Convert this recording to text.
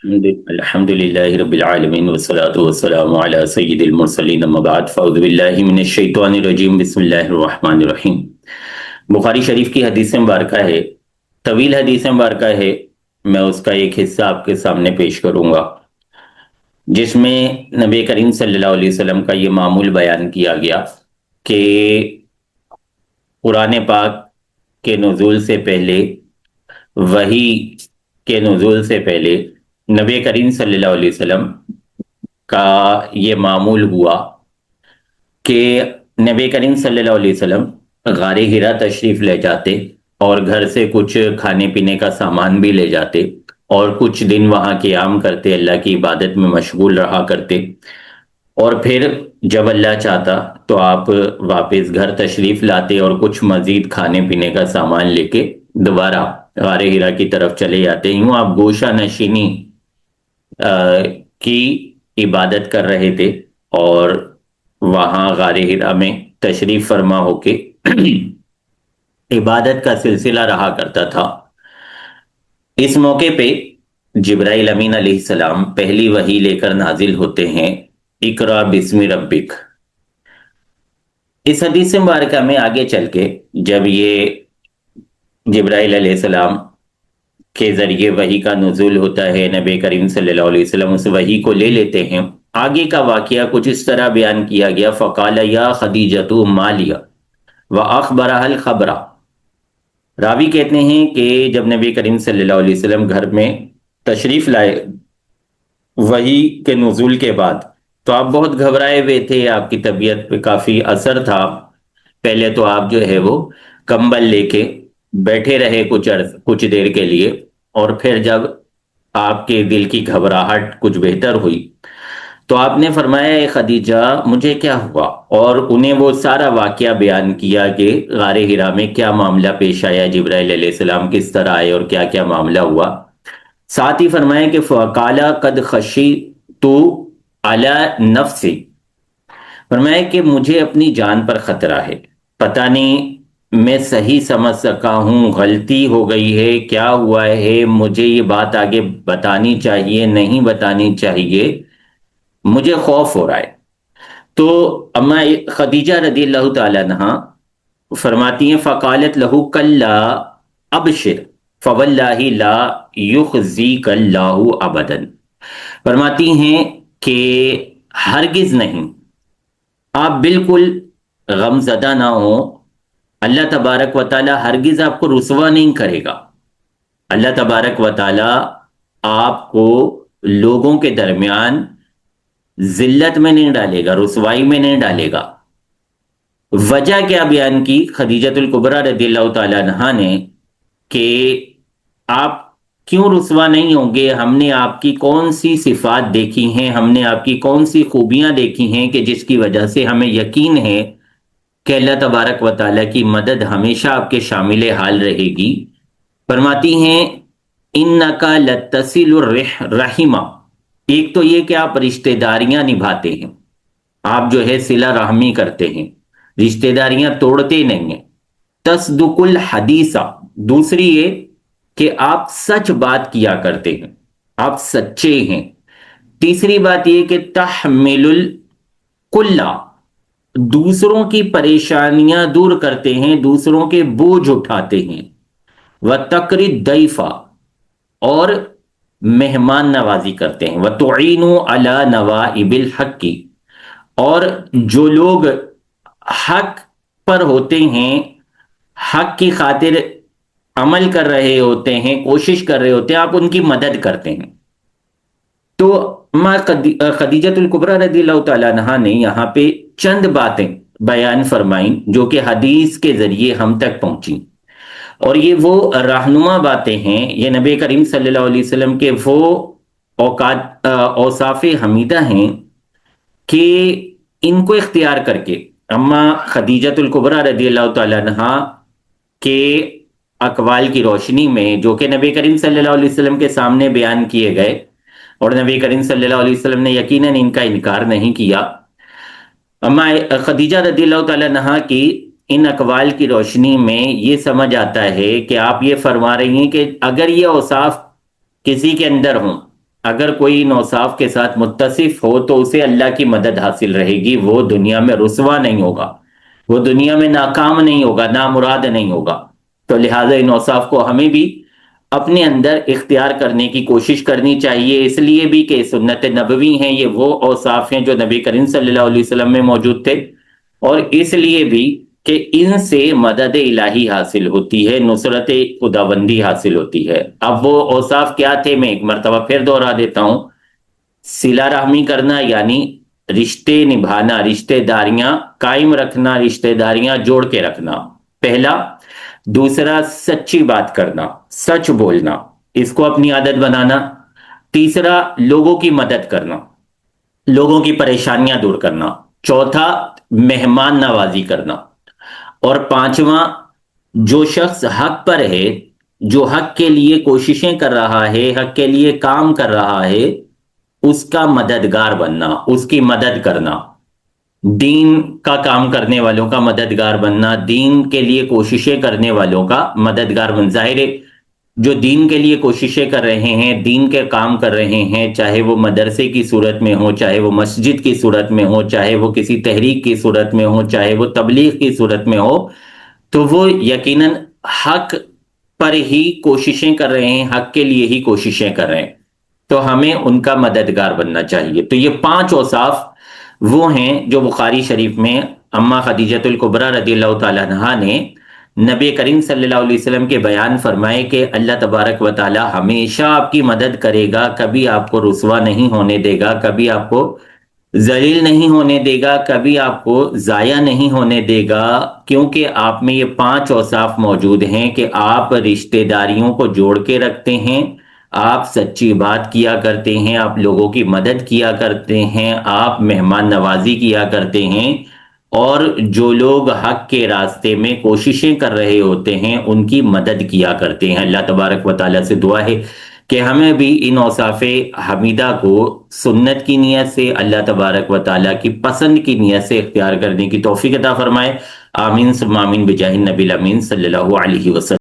الحمد للہ رب العالمین والصلاة والسلام علی سید المرسلین اما بعد فاعوذ باللہ من الشیطان الرجیم بسم اللہ الرحمن الرحیم۔ بخاری شریف کی حدیث مبارکہ ہے، طویل حدیث مبارکہ ہے۔ میں اس کا ایک حصہ آپ کے سامنے پیش کروں گا جس میں نبی کریم صلی اللہ علیہ وسلم کا یہ معمول بیان کیا گیا کہ قرآن پاک کے نزول سے پہلے، وحی کے نزول سے پہلے نبی کریم صلی اللہ علیہ وسلم کا یہ معمول ہوا کہ نبی کریم صلی اللہ علیہ وسلم غار حرا تشریف لے جاتے اور گھر سے کچھ کھانے پینے کا سامان بھی لے جاتے اور کچھ دن وہاں قیام کرتے، اللہ کی عبادت میں مشغول رہا کرتے، اور پھر جب اللہ چاہتا تو آپ واپس گھر تشریف لاتے اور کچھ مزید کھانے پینے کا سامان لے کے دوبارہ غار حرا کی طرف چلے جاتے۔ یوں آپ گوشہ نشینی کی عبادت کر رہے تھے اور وہاں غار حرا میں تشریف فرما ہو کے عبادت کا سلسلہ رہا کرتا تھا۔ اس موقع پہ جبرائیل امین علیہ السلام پہلی وحی لے کر نازل ہوتے ہیں، اقرا بسم ربک۔ اس حدیث مبارکہ میں آگے چل کے جب یہ جبرائیل علیہ السلام کے ذریعے وحی کا نزول ہوتا ہے، نبی کریم صلی اللہ علیہ وسلم اس وحی کو لے لیتے ہیں۔ آگے کا واقعہ کچھ اس طرح بیان کیا گیا، فقال یا خدیجۃ ما لی واخبرها الخبر۔ راوی کہتے ہیں کہ جب نبی کریم صلی اللہ علیہ وسلم گھر میں تشریف لائے وحی کے نزول کے بعد، تو آپ بہت گھبرائے ہوئے تھے، آپ کی طبیعت پہ کافی اثر تھا۔ پہلے تو آپ جو ہے وہ کمبل لے کے بیٹھے رہے کچھ دیر کے لیے، اور پھر جب آپ کے دل کی گھبراہٹ کچھ بہتر ہوئی تو آپ نے فرمایا اے خدیجہ مجھے کیا ہوا، اور انہیں وہ سارا واقعہ بیان کیا کہ غار حرا میں کیا معاملہ پیش آیا، جبرائیل علیہ السلام کس طرح آئے اور کیا کیا معاملہ ہوا۔ ساتھ ہی فرمایا کہ فقال قد خشیت علی نفسی، فرمایا کہ مجھے اپنی جان پر خطرہ ہے، پتہ نہیں میں صحیح سمجھ سکا ہوں، غلطی ہو گئی ہے، کیا ہوا ہے، مجھے یہ بات آگے بتانی چاہیے نہیں بتانی چاہیے، مجھے خوف ہو رہا ہے۔ تو اما خدیجہ رضی اللہ تعالیٰ عنہا فرماتی ہیں فقالت لہو کلا ابشر فواللہ لا یخزیک اللہ ابدا، فرماتی ہیں کہ ہرگز نہیں، آپ بالکل غم زدہ نہ ہو، اللہ تبارک و تعالی ہرگز آپ کو رسوا نہیں کرے گا، اللہ تبارک و تعالی آپ کو لوگوں کے درمیان ذلت میں نہیں ڈالے گا، رسوائی میں نہیں ڈالے گا۔ وجہ کیا بیان کی خدیجۃ الکبریٰ رضی اللہ تعالیٰ عنہا نے کہ آپ کیوں رسوا نہیں ہوں گے، ہم نے آپ کی کون سی صفات دیکھی ہیں، ہم نے آپ کی کون سی خوبیاں دیکھی ہیں کہ جس کی وجہ سے ہمیں یقین ہے کہ اللہ تبارک و تعالیٰ کی مدد ہمیشہ آپ کے شامل حال رہے گی۔ فرماتی ہیں انکا لتصل الرحمہ، ایک تو یہ کہ آپ رشتہ داریاں نبھاتے ہیں، آپ جو ہے صلہ رحمی کرتے ہیں، رشتہ داریاں توڑتے نہیں ہیں۔ تصدق الحدیثہ، دوسری یہ کہ آپ سچ بات کیا کرتے ہیں، آپ سچے ہیں۔ تیسری بات یہ کہ تحمل الکلہ، دوسروں کی پریشانیاں دور کرتے ہیں، دوسروں کے بوجھ اٹھاتے ہیں۔ وتقری الضیفہ، اور مہمان نوازی کرتے ہیں۔ وتعینوا علی نوائب الحق، اور جو لوگ حق پر ہوتے ہیں، حق کی خاطر عمل کر رہے ہوتے ہیں، کوشش کر رہے ہوتے ہیں، آپ ان کی مدد کرتے ہیں۔ تو خدیجۃ الکبریٰ رضی اللہ تعالیٰ عنہا نے یہاں پہ چند باتیں بیان فرمائیں جو کہ حدیث کے ذریعے ہم تک پہنچیں، اور یہ وہ رہنما باتیں ہیں، یہ نبی کریم صلی اللہ علیہ وسلم کے وہ اوصاف حمیدہ ہیں کہ ان کو اختیار کر کے اما خدیجۃ الکبریٰ رضی اللہ تعالیٰ عنہا کے اقوال کی روشنی میں، جو کہ نبی کریم صلی اللہ علیہ وسلم کے سامنے بیان کیے گئے اور نبی کریم صلی اللہ علیہ وسلم نے یقیناً ان کا انکار نہیں کیا، اما خدیجہ رضی اللہ تعالیٰ عنہا کی ان اقوال کی روشنی میں یہ سمجھ آتا ہے کہ آپ یہ فرما رہی ہیں کہ اگر یہ اوصاف کسی کے اندر ہوں اگر کوئی ان اوصاف کے ساتھ متصف ہو تو اسے اللہ کی مدد حاصل رہے گی، وہ دنیا میں رسوا نہیں ہوگا، وہ دنیا میں ناکام نہیں ہوگا، نامراد نہیں ہوگا۔ تو لہٰذا ان اوصاف کو ہمیں بھی اپنے اندر اختیار کرنے کی کوشش کرنی چاہیے، اس لیے بھی کہ سنت نبوی ہیں، یہ وہ اوصاف ہیں جو نبی کریم صلی اللہ علیہ وسلم میں موجود تھے، اور اس لیے بھی کہ ان سے مدد الہی حاصل ہوتی ہے، نصرت خداوندی حاصل ہوتی ہے۔ اب وہ اوصاف کیا تھے میں ایک مرتبہ پھر دوہرا دیتا ہوں۔ صلہ رحمی کرنا یعنی رشتے نبھانا، رشتے داریاں قائم رکھنا، رشتے داریاں جوڑ کے رکھنا، پہلا۔ دوسرا سچی بات کرنا، سچ بولنا، اس کو اپنی عادت بنانا۔ تیسرا لوگوں کی مدد کرنا، لوگوں کی پریشانیاں دور کرنا۔ چوتھا مہمان نوازی کرنا۔ اور پانچواں جو شخص حق پر ہے، جو حق کے لیے کوششیں کر رہا ہے، حق کے لیے کام کر رہا ہے، اس کا مددگار بننا، اس کی مدد کرنا، دین کا کام کرنے والوں کا مددگار بننا، دین کے لیے کوششیں کرنے والوں کا مددگار بن۔ ظاہر ہے جو دین کے لیے کوششیں کر رہے ہیں، دین کے کام کر رہے ہیں، چاہے وہ مدرسے کی صورت میں ہو، چاہے وہ مسجد کی صورت میں ہو، چاہے وہ کسی تحریک کی صورت میں ہو، چاہے وہ تبلیغ کی صورت میں ہو، تو وہ یقیناً حق پر ہی کوششیں کر رہے ہیں، حق کے لیے ہی کوششیں کر رہے ہیں، تو ہمیں ان کا مددگار بننا چاہیے۔ تو یہ 5 اوصاف وہ ہیں جو بخاری شریف میں اماں خدیجۃ الکبریٰ رضی اللہ تعالیٰ عنہا نے نبی کریم صلی اللہ علیہ وسلم کے بیان فرمائے کہ اللہ تبارک و تعالیٰ ہمیشہ آپ کی مدد کرے گا، کبھی آپ کو رسوا نہیں ہونے دے گا، کبھی آپ کو ذلیل نہیں ہونے دے گا، کبھی آپ کو ضائع نہیں ہونے دے گا، کیونکہ آپ میں یہ 5 اوصاف موجود ہیں کہ آپ رشتہ داریوں کو جوڑ کے رکھتے ہیں، آپ سچی بات کیا کرتے ہیں، آپ لوگوں کی مدد کیا کرتے ہیں، آپ مہمان نوازی کیا کرتے ہیں، اور جو لوگ حق کے راستے میں کوششیں کر رہے ہوتے ہیں ان کی مدد کیا کرتے ہیں۔ اللہ تبارک و تعالیٰ سے دعا ہے کہ ہمیں بھی ان اوصاف حمیدہ کو سنت کی نیت سے، اللہ تبارک و تعالیٰ کی پسند کی نیت سے اختیار کرنے کی توفیق عطا فرمائے۔ آمین ثم آمین بجاہ النبی الامین صلی اللہ علیہ وسلم۔